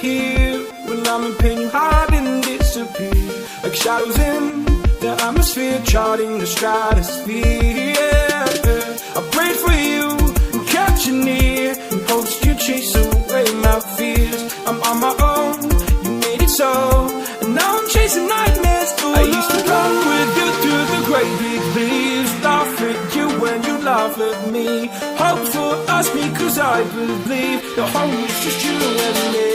here. When I'm in pain, you hide and disappear, like shadows in the atmosphere, charting the stratosphere. Yeah. I prayed for you and kept you near, in hopes you chase away my fears. I'm on my own, you made it so, and now I'm chasing nightmares. I used to run with you through the great big leaves, laugh at you when you laugh at me, hope for us because I believe the whole was just you and me.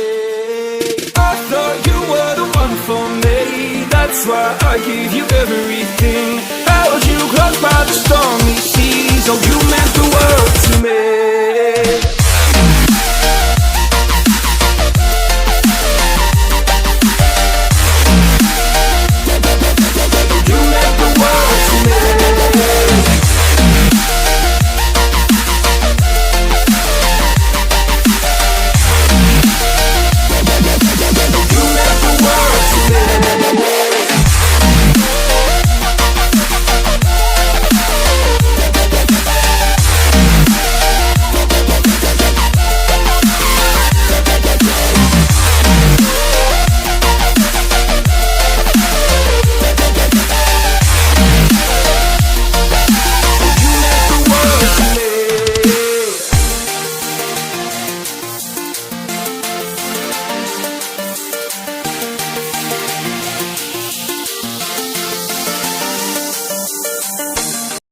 I thought you were the one for me, that's why I gave you everything, held you close by the stormy seas. Oh, you meant the world to me.